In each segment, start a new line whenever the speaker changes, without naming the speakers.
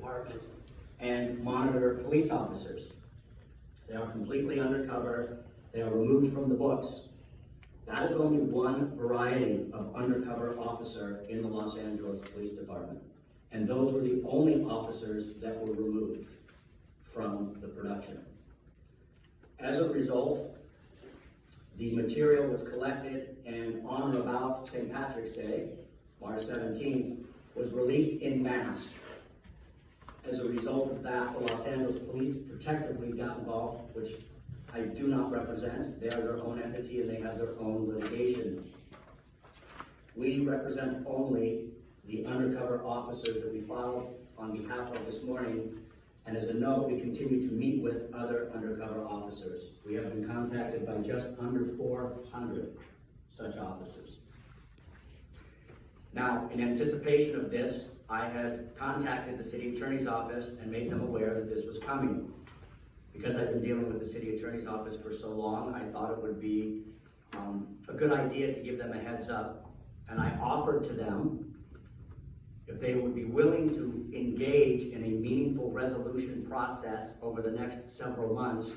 department and monitor police officers. They are completely undercover. They are removed from the books. That is only one variety of undercover officer in the Los Angeles Police Department. And those were the only officers that were removed from the production. As a result, the material was collected and on or about St. Patrick's Day, March 17th, was released in mass. As a result of that, the Los Angeles Police protectively got involved, which I do not represent. They are their own entity and they have their own litigation. We represent only the undercover officers that we filed on behalf of this morning. And as a note, we continue to meet with other undercover officers. We have been contacted by just under 400 such officers. Now, in anticipation of this, I had contacted the city attorney's office and made them aware that this was coming. Because I've been dealing with the city attorney's office for so long, I thought it would be a good idea to give them a heads up. And I offered to them if they would be willing to engage in a meaningful resolution process over the next several months,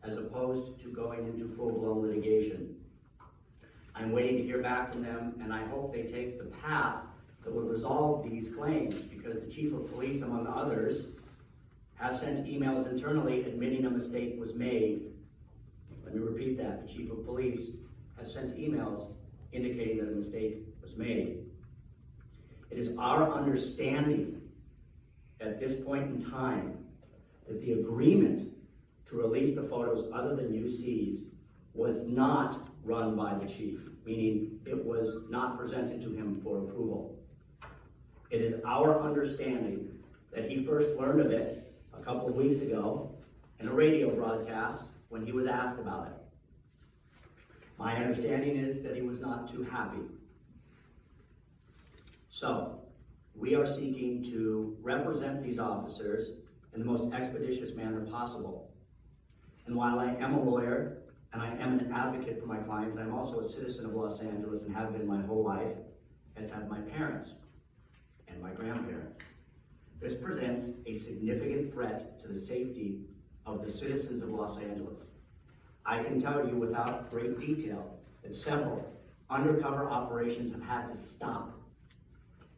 as opposed to going into full-blown litigation. I'm waiting to hear back from them, and I hope they take the path that would resolve these claims, because the chief of police, among others, has sent emails internally admitting a mistake was made. Let me repeat that. The chief of police has sent emails indicating that a mistake was made. It is our understanding at this point in time that the agreement to release the photos other than UC's was not run by the chief, meaning it was not presented to him for approval. It is our understanding that he first learned of it a couple of weeks ago in a radio broadcast when he was asked about it. My understanding is that he was not too happy. So, we are seeking to represent these officers in the most expeditious manner possible. And while I am a lawyer and I am an advocate for my clients, I'm also a citizen of Los Angeles and have been my whole life, as have my parents and my grandparents. This presents a significant threat to the safety of the citizens of Los Angeles. I can tell you without great detail that several undercover operations have had to stop.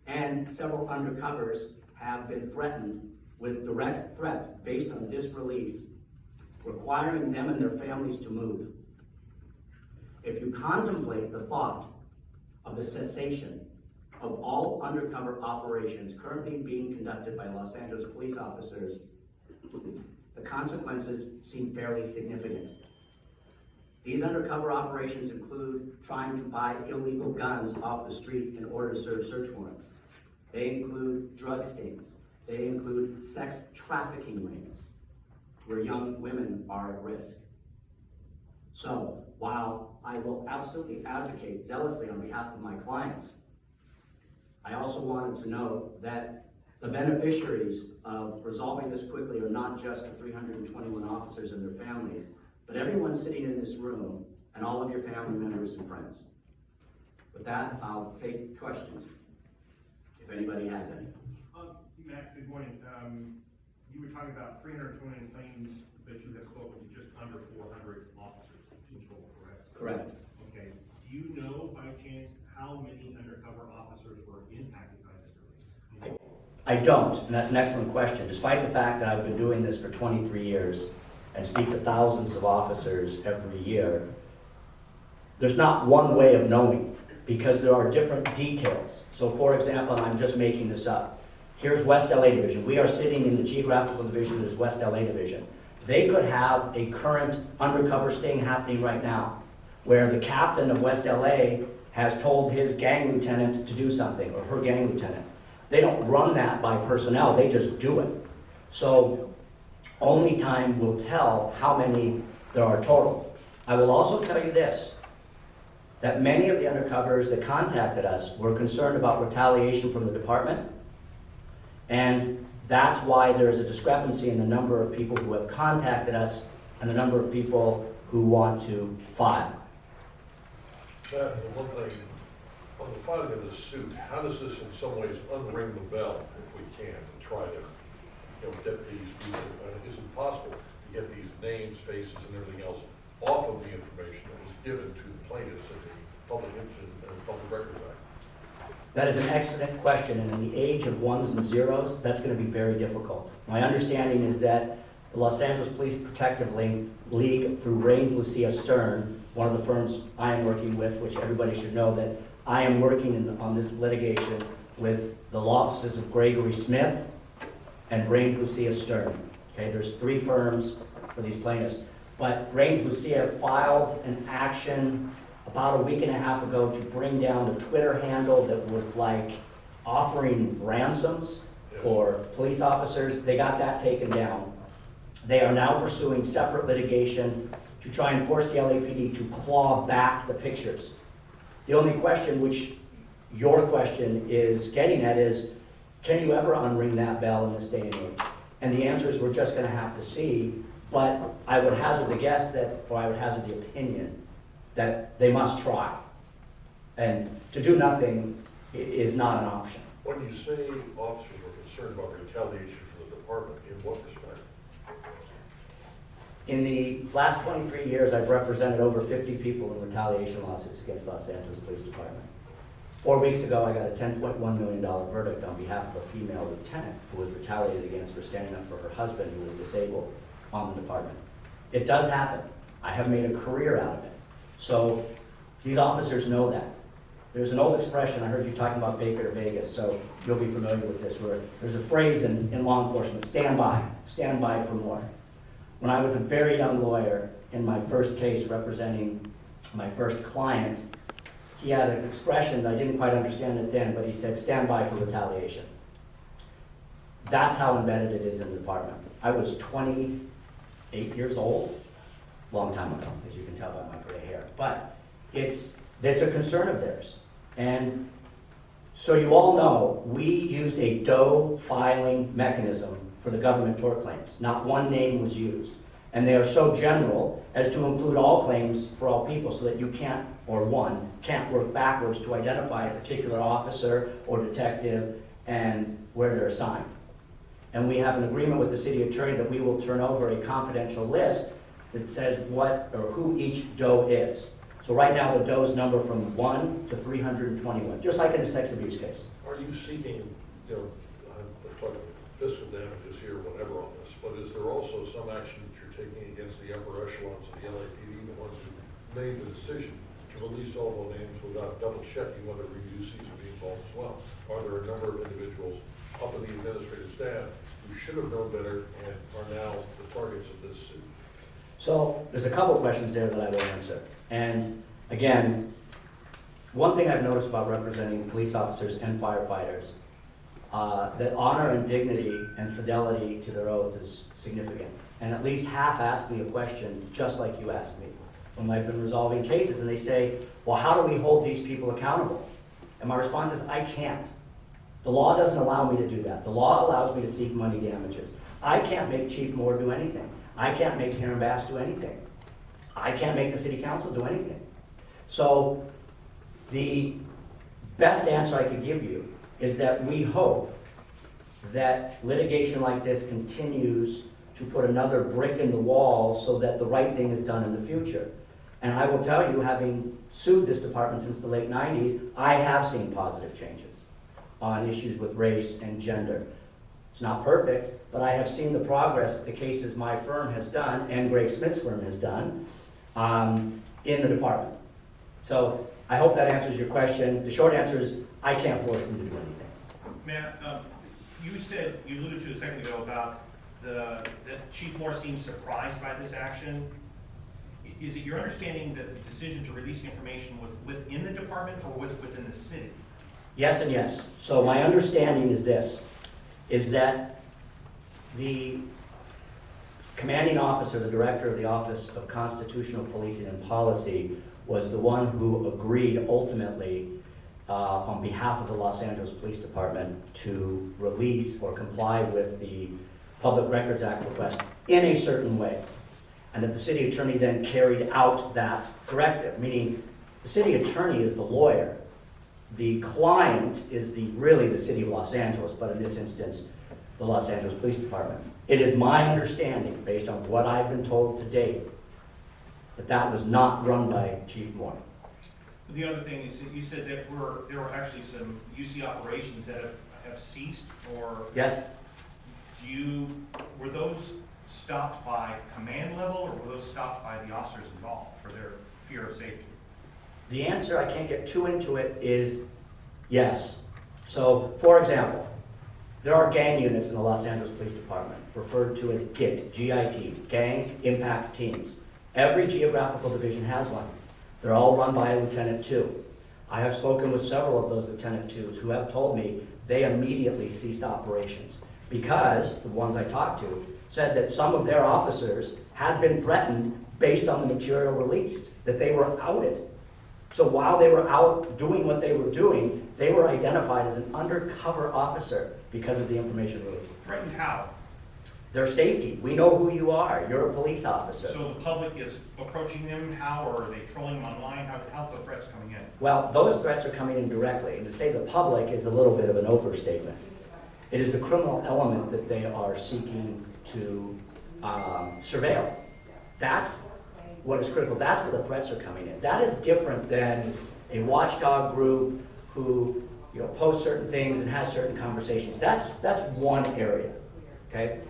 And several undercovers have been threatened with direct threat based on this release, requiring them and their families to move. If you contemplate the thought of the cessation of all undercover operations currently being conducted by Los Angeles police officers, the consequences seem fairly significant. These undercover operations include trying to buy illegal guns off the street in order to serve search warrants. They include drug stings. They include sex trafficking rings where young women are at risk. So, while I will absolutely advocate zealously on behalf of my clients, I also wanted to note that the beneficiaries of resolving this quickly are not just the 321 officers and their families, but everyone sitting in this room and all of your family members and friends. With that, I'll take questions, if anybody has any.
Matt, good morning. You were talking about 320 claims that you have spoken to just under 400 officers in total, correct?
Correct.
Okay. Do you know by chance how many undercover officers were impacted by this release?
I don't, and that's an excellent question. Despite the fact that I've been doing this for 23 years and speak to thousands of officers every year, there's not one way of knowing because there are different details. So for example, and I'm just making this up, here's West LA Division. We are sitting in the geographical division that is West LA Division. They could have a current undercover sting happening right now where the captain of West LA has told his gang lieutenant to do something, or her gang lieutenant. They don't run that by personnel, they just do it. So only time will tell how many there are total. I will also tell you this, that many of the undercovers that contacted us were concerned about retaliation from the department, and that's why there is a discrepancy in the number of people who have contacted us and the number of people who want to file.
That, one thing, on the filing of the suit, how does this in some ways unring the bell, if we can, to try to get these people, is it possible to get these names, faces, and everything else off of the information that was given to the plaintiffs in the Public Records Act?
That is an excellent question, and in the age of ones and zeros, that's going to be very difficult. My understanding is that the Los Angeles Police Protective League, through Raines Lucia Stern, one of the firms I am working with, which everybody should know that I am working on this litigation with the law offices of Gregory Smith and Raines Lucia Stern. Okay, there's 3 firms for these plaintiffs. But Raines Lucia filed an action about a week and a half ago to bring down the Twitter handle that was like offering ransoms for police officers. They got that taken down. They are now pursuing separate litigation to try and force the LAPD to claw back the pictures. The only question, which your question is getting at, is can you ever unring that bell in this day and age? And the answer is we're just going to have to see, but I would hazard the guess that, or I would hazard the opinion, that they must try. And to do nothing is not an option.
When you say officers were concerned about retaliation from the department, in what respect?
In the last 23 years, I've represented over 50 people in retaliation lawsuits against Los Angeles Police Department. 4 weeks ago, I got a $10.1 million verdict on behalf of a female lieutenant who was retaliated against for standing up for her husband who was disabled on the department. It does happen. I have made a career out of it. So these officers know that. There's an old expression, I heard you talking about Baker to Vegas, so you'll be familiar with this, where there's a phrase in law enforcement, stand by for more. When I was a very young lawyer in my first case representing my first client, he had an expression, I didn't quite understand it then, but he said, stand by for retaliation. That's how embedded it is in the department. I was 28 years old, long time ago, as you can tell by my gray hair, but it's a concern of theirs. And so you all know, we used a DOE filing mechanism for the government tort claims. Not one name was used. And they are so general as to include all claims for all people so that you can't, or one, can't work backwards to identify a particular officer or detective and where they're assigned. And we have an agreement with the city attorney that we will turn over a confidential list that says what or who each DOE is. So right now the DOEs number from 1 to 321, just like in a sex abuse case.
Are you seeking, I'm talking fiscal damages here, whatever on this, but is there also some action that you're taking against the upper echelons of the LAPD, the ones who made the decision to release all the names without double checking whether reviews are being involved as well? Are there a number of individuals up in the administrative staff who should have known better and are now the targets of this suit?
So there's a couple questions there that I will answer. And again, one thing I've noticed about representing police officers and firefighters, that honor and dignity and fidelity to their oath is significant. And at least half ask me a question just like you asked me when I've been resolving cases, and they say, well, how do we hold these people accountable? And my response is, I can't. The law doesn't allow me to do that. The law allows me to seek money damages. I can't make Chief Moore do anything. I can't make Karen Bass do anything. I can't make the city council do anything. So the best answer I could give you is that we hope that litigation like this continues to put another brick in the wall so that the right thing is done in the future. And I will tell you, having sued this department since the late 90s, I have seen positive changes on issues with race and gender. It's not perfect, but I have seen the progress that the cases my firm has done and Greg Smith's firm has done in the department. So I hope that answers your question. The short answer is I can't force them to do anything.
Matt, you said, you alluded to a second ago about that Chief Moore seems surprised by this action. Is it your understanding that the decision to release the information was within the department or was within the city?
Yes and yes. So my understanding is this, is that the commanding officer, the director of the Office of Constitutional Policing and Policy, was the one who agreed ultimately on behalf of the Los Angeles Police Department to release or comply with the Public Records Act request in a certain way. And that the city attorney then carried out that directive, meaning the city attorney is the lawyer. The client is really the city of Los Angeles, but in this instance, the Los Angeles Police Department. It is my understanding, based on what I've been told to date, that that was not run by Chief Moore.
The other thing is that you said that there were actually some UC operations that have ceased, or
Yes?
were those stopped by command level, or were those stopped by the officers involved for their fear of safety?
The answer, I can't get too into it, is yes. So, for example, there are gang units in the Los Angeles Police Department, referred to as GIT, G-I-T, Gang Impact Teams. Every geographical division has one. They're all run by a Lieutenant 2. I have spoken with several of those Lieutenant 2s who have told me they immediately ceased operations because the ones I talked to said that some of their officers had been threatened based on the material released, that they were outed. So while they were out doing what they were doing, they were identified as an undercover officer because of the information released.
Threatened how?
Their safety. We know who you are. You're a police officer.
So the public is approaching them, how, or are they trolling them online? How are the threats coming in?
Well, those threats are coming in directly, and to say the public is a little bit of an overstatement. It is the criminal element that they are seeking to surveil. That's what is critical. That's where the threats are coming in. That is different than a watchdog group who, posts certain things and has certain conversations. That's one area, okay?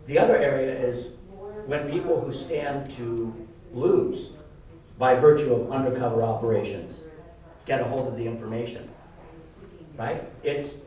The other area is when people who stand to lose by virtue of undercover operations get a hold of the information, right? It's,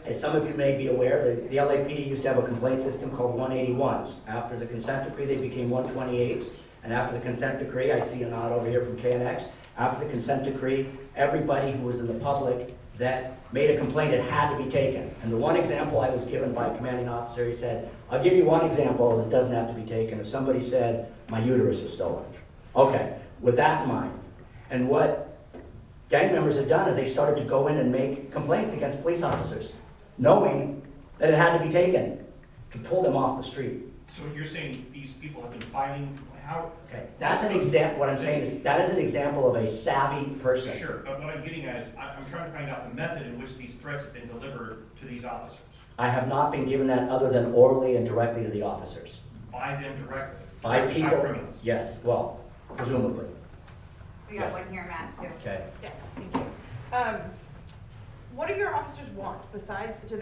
as some of you may be aware, the LAPD used to have a complaint system called 181s. After the consent decree, they became 128s. And after the consent decree, I see a nod over here from KNX, after the consent decree, everybody who was in the public that made a complaint, it had to be taken. And the one example I was given by a commanding officer, he said, I'll give you one example that doesn't have to be taken. If somebody said, my uterus was stolen. Okay, with that in mind, and what gang members had done is they started to go in and make complaints against police officers, knowing that it had to be taken to pull them off the street.
So you're saying these people have been fighting, how?
Okay, that's an example, what I'm saying is, that is an example of a savvy person.
Sure, but what I'm getting at is, I'm trying to find out the method in which these threats have been delivered to these officers.
I have not been given that other than orally and directly to the officers.
By them directly?
By people,
criminals?
yes, well, presumably,
We got
Yes.
one here, Matt, too.
okay.
Yes, thank you. What do your officers want besides, do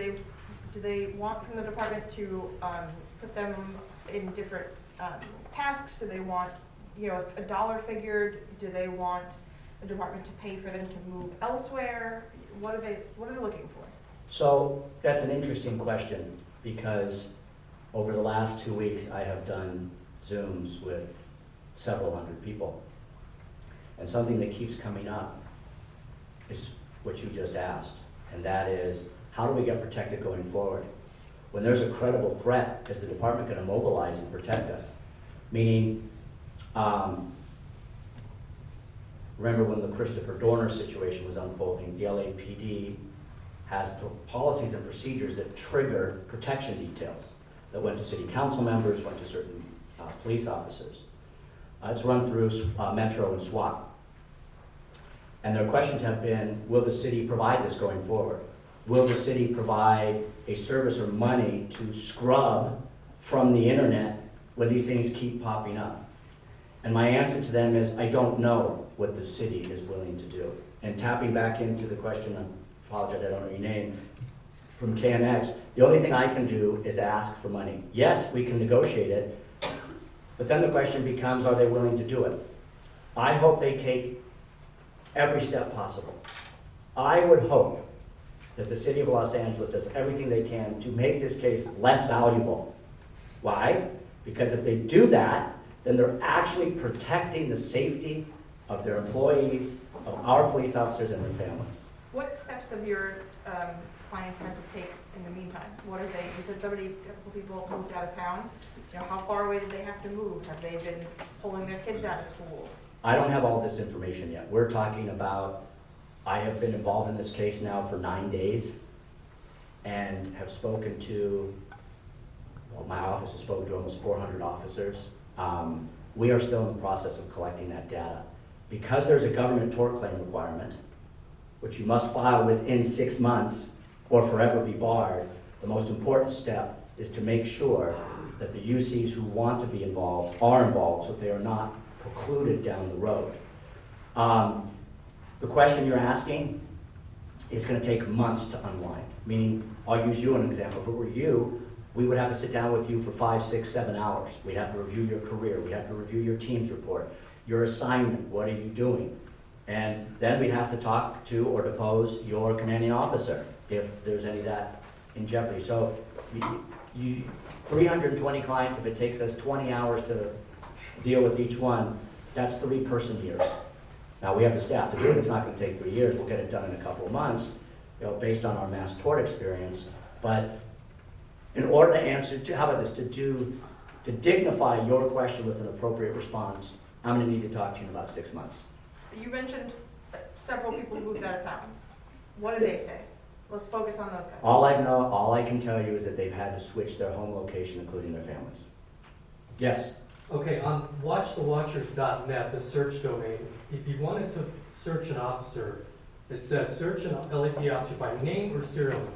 they want from the department to put them in different tasks? Do they want, a dollar figure? Do they want the department to pay for them to move elsewhere? What are they looking for?
So, that's an interesting question, because over the last 2 weeks, I have done Zooms with several hundred people. And something that keeps coming up is what you just asked, and that is, how do we get protected going forward? When there's a credible threat, is the department going to mobilize and protect us? Meaning, remember when the Christopher Dorner situation was unfolding, the LAPD has policies and procedures that trigger protection details that went to city council members, went to certain police officers. It's run through Metro and SWAT. And their questions have been, will the city provide this going forward? Will the city provide a service or money to scrub from the internet when these things keep popping up? And my answer to them is, I don't know what the city is willing to do. And tapping back into the question, I apologize, I don't know your name, from KNX, the only thing I can do is ask for money. Yes, we can negotiate it, but then the question becomes, are they willing to do it? I hope they take every step possible. I would hope that the city of Los Angeles does everything they can to make this case less valuable. Why? Because if they do that, then they're actually protecting the safety of their employees, of our police officers and their families.
What steps have your clients had to take in the meantime? What are they, you said a couple people moved out of town. How far away did they have to move? Have they been pulling their kids out of school?
I don't have all this information yet. We're talking about, I have been involved in this case now for 9 days and have spoken to, well, my office has spoken to almost 400 officers. We are still in the process of collecting that data. Because there's a government tort claim requirement, which you must file within 6 months or forever be barred, The most important step is to make sure that the UCs who want to be involved are involved, so they are not precluded down the road. The question you're asking is gonna take months to unwind, meaning, I'll use you as an example. If it were you, we would have to sit down with you for 5, 6, 7 hours. We'd have to review your career, we'd have to review your team's report, your assignment, what are you doing? And then we'd have to talk to or depose your commanding officer if there's any of that in jeopardy. So 320 clients, if it takes us 20 hours to deal with each one, that's 3 person years. Now, we have the staff to do it, it's not gonna take 3 years, we'll get it done in a couple of months, based on our mass tort experience. But in order to answer, how about this, to dignify your question with an appropriate response, I'm gonna need to talk to you in about 6 months.
You mentioned that several people moved out of town. What do they say? Let's focus on those guys.
All I can tell you is that they've had to switch their home location, including their families. Yes?
Okay, on watchthewatchers.net, the search domain, if you wanted to search an officer, it says search an LAPD officer by name or serial number.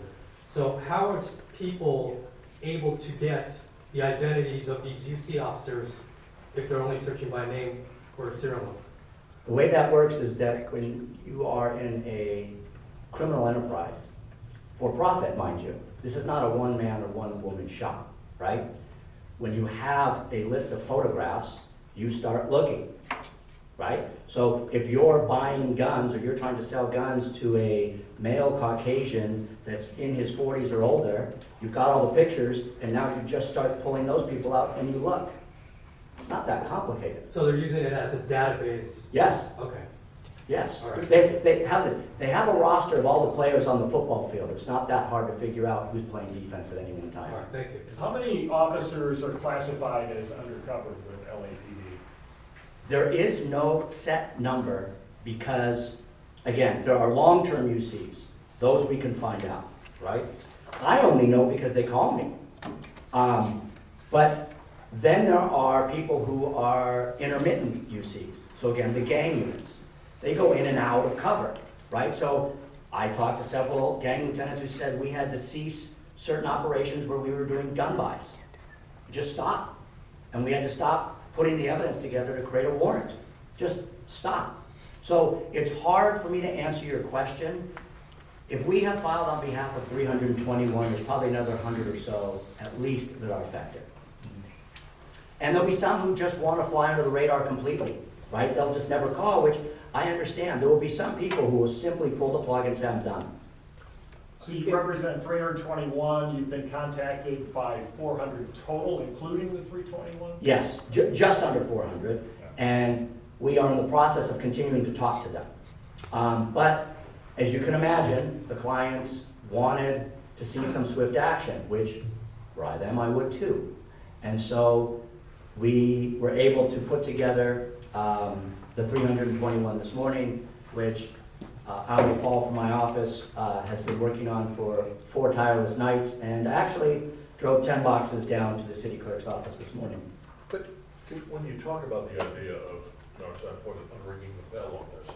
So how are people able to get the identities of these UC officers if they're only searching by name or serial number?
The way that works is that when you are in a criminal enterprise, for profit, mind you, this is not a one-man or one-woman shop, right? When you have a list of photographs, you start looking, right? So if you're buying guns or you're trying to sell guns to a male Caucasian that's in his 40s or older, you've got all the pictures, and now you just start pulling those people out and you look. It's not that complicated.
So they're using it as a database?
Yes.
Okay.
Yes,
All right.
they have a roster of all the players on the football field. It's not that hard to figure out who's playing defense at any one time.
All right, thank you.
How many officers are classified as undercover with LAPD?
There is no set number because, again, there are long-term UCs. Those we can find out, right? I only know because they call me. But then there are people who are intermittent UCs. So again, the gang units. They go in and out of cover, right? So I talked to several gang lieutenants who said we had to cease certain operations where we were doing gun buys. Just stop. And we had to stop putting the evidence together to create a warrant. Just stop. So it's hard for me to answer your question. If we have filed on behalf of 321, there's probably another 100 or so, at least, that are affected. And there'll be some who just want to fly under the radar completely, right? They'll just never call, which I understand. There will be some people who will simply pull the plug and say, I'm done.
So you represent 321, you've been contacted by 400 total, including the 321?
Yes, just under 400, and we are in the process of continuing to talk to them. But as you can imagine, the clients wanted to see some swift action, which, by them, I would too. And so we were able to put together the 321 this morning, which Audi Fall from my office has been working on for 4 tireless nights, and actually drove 10 boxes down to the city clerk's office this morning.
But when you talk about the idea of, unringing the bell on this,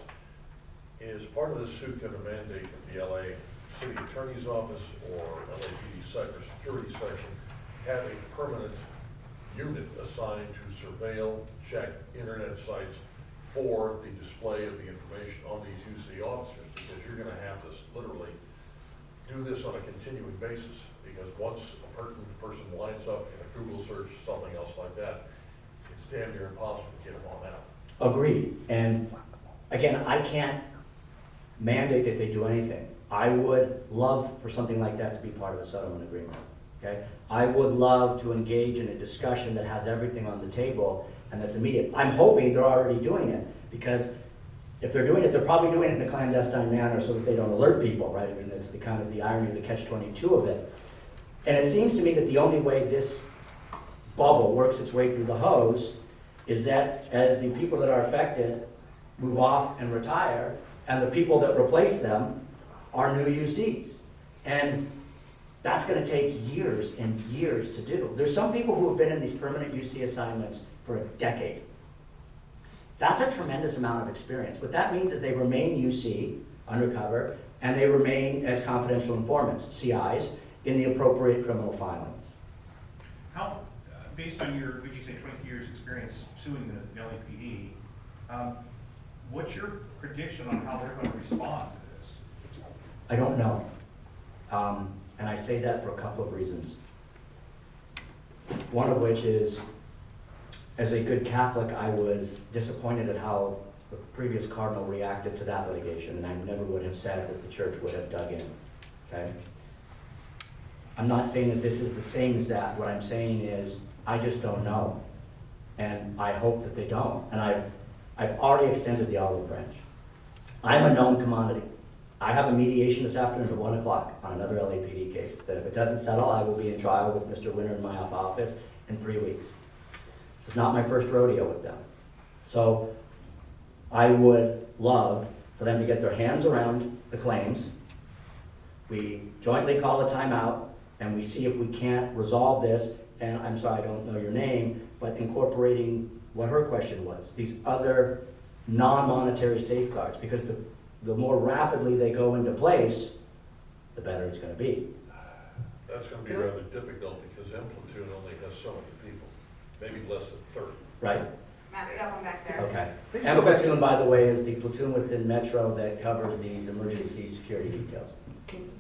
is part of this suit going to mandate that the LA City Attorney's Office or LAPD Cybersecurity Section have a permanent unit assigned to surveil, check internet sites for the display of the information on these UC officers? Because you're going to have to literally do this on a continuing basis, because once a person lines up in a Google search, something else like that, it's damn near impossible to get them on out.
Agreed. And again, I can't mandate that they do anything. I would love for something like that to be part of a settlement agreement. Okay? I would love to engage in a discussion that has everything on the table and that's immediate. I'm hoping they're already doing it, because if they're doing it, they're probably doing it in a clandestine manner so that they don't alert people, right? I mean, that's the kind of the irony of the catch-22 of it. And it seems to me that the only way this bubble works its way through the hose is that as the people that are affected move off and retire, and the people that replace them are new UCs. And that's going to take years and years to do. There's some people who have been in these permanent UC assignments for a decade. That's a tremendous amount of experience. What that means is they remain UC, undercover, and they remain as confidential informants, CIs, in the appropriate criminal filings.
How, based on your, would you say, 20 years' experience suing the LAPD, what's your prediction on how they're going to respond to this?
I don't know. And I say that for a couple of reasons. One of which is, as a good Catholic, I was disappointed at how the previous cardinal reacted to that litigation, and I never would have said that the church would have dug in, okay? I'm not saying that this is the same as that. What I'm saying is, I just don't know. And I hope that they don't. And I've already extended the olive branch. I'm a known commodity. I have a mediation this afternoon at 1 o'clock on another LAPD case, that if it doesn't settle, I will be in trial with Mr. Winter in my office in 3 weeks. This is not my first rodeo with them. So I would love for them to get their hands around the claims. We jointly call a timeout, and we see if we can't resolve this, and I'm sorry, I don't know your name, but incorporating what her question was, these other non-monetary safeguards, because the more rapidly they go into place, the better it's gonna be.
That's gonna be rather difficult because M platoon only has so many people, maybe less than 30.
Right?
Matt, we got one back there.
Okay.
Please
And
go back to-
platoon, by the way, is the platoon within Metro that covers these emergency security details.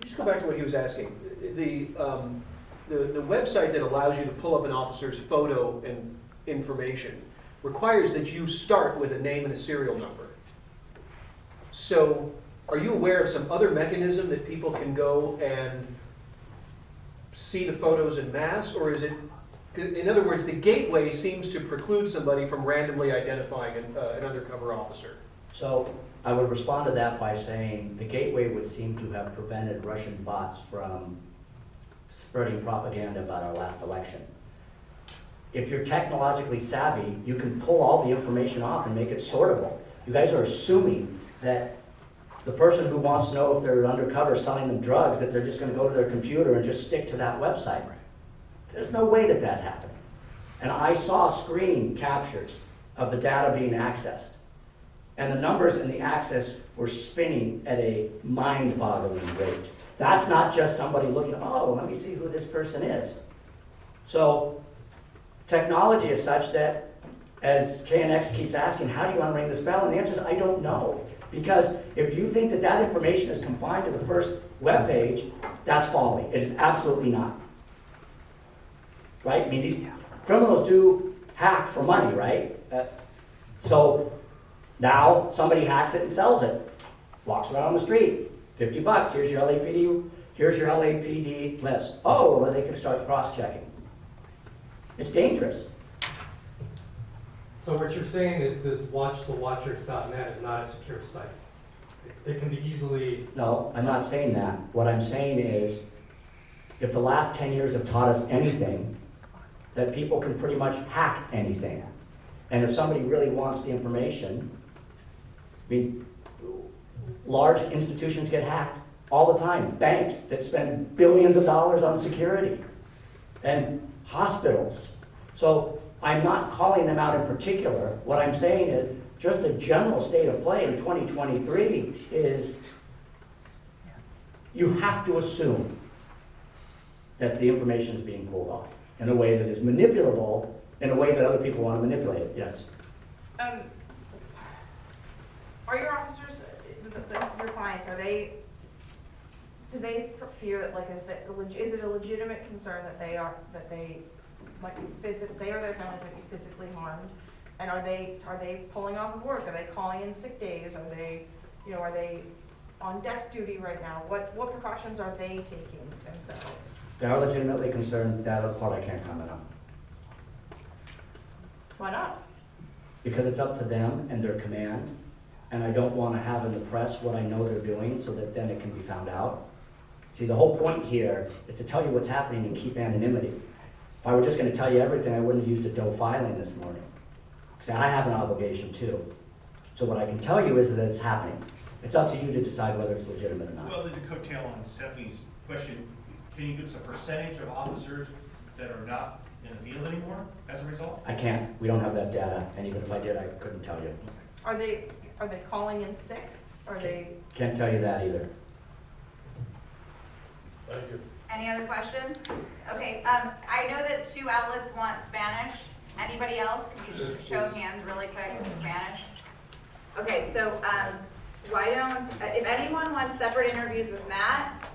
Just go back to what he was asking. The website that allows you to pull up an officer's photo and information requires that you start with a name and a serial number. So are you aware of some other mechanism that people can go and see the photos en masse? Or is it, in other words, the gateway seems to preclude somebody from randomly identifying an undercover officer?
So I would respond to that by saying the gateway would seem to have prevented Russian bots from spreading propaganda about our last election. If you're technologically savvy, you can pull all the information off and make it sortable. You guys are assuming that the person who wants to know if they're undercover selling them drugs, that they're just gonna go to their computer and just stick to that website. There's no way that that's happening. And I saw screen captures of the data being accessed. And the numbers in the access were spinning at a mind-boggling rate. That's not just somebody looking, oh, let me see who this person is. So technology is such that, as KNX keeps asking, how do you unring this bell? And the answer is, I don't know. Because if you think that that information is confined to the first web page, that's folly. It is absolutely not. Right? I mean, these criminals do hack for money, right? So now somebody hacks it and sells it. Walks around the street. $50, here's your LAPD list. Oh, well, they can start cross-checking. It's dangerous.
So what you're saying is this watchthewatchers.net is not a secure site. It can be easily,
No, I'm not saying that. What I'm saying is, if the last 10 years have taught us anything, that people can pretty much hack anything. And if somebody really wants the information, I mean, large institutions get hacked all the time. Banks that spend billions of dollars on security, and hospitals. So I'm not calling them out in particular. What I'm saying is, just the general state of play in 2023 is, you have to assume that the information is being pulled off in a way that is manipulable, in a way that other people want to manipulate it. Yes?
Are your officers, your clients, do they fear that, like, is it a legitimate concern that they might be they or their families might be physically harmed? And are they pulling off of work? Are they calling in sick days? Are they on desk duty right now? What precautions are they taking themselves?
They are legitimately concerned. That other part I can't comment on.
Why not?
Because it's up to them and their command, and I don't want to have in the press what I know they're doing so that then it can be found out. See, the whole point here is to tell you what's happening and keep anonymity. If I were just going to tell you everything, I wouldn't have used a Doe filing this morning. Because I have an obligation too. So what I can tell you is that it's happening. It's up to you to decide whether it's legitimate or not.
Well, the coattail on Stephanie's question, can you give us a percentage of officers that are not in the field anymore as a result?
I can't. We don't have that data, and even if I did, I couldn't tell you.
Are they calling in sick? Are they?
Can't tell you that either.
Thank you.
Any other questions? Okay, I know that 2 outlets want Spanish. Anybody else? Can you show of hands really quick in Spanish? Okay, so, why don't, if anyone wants separate interviews with Matt,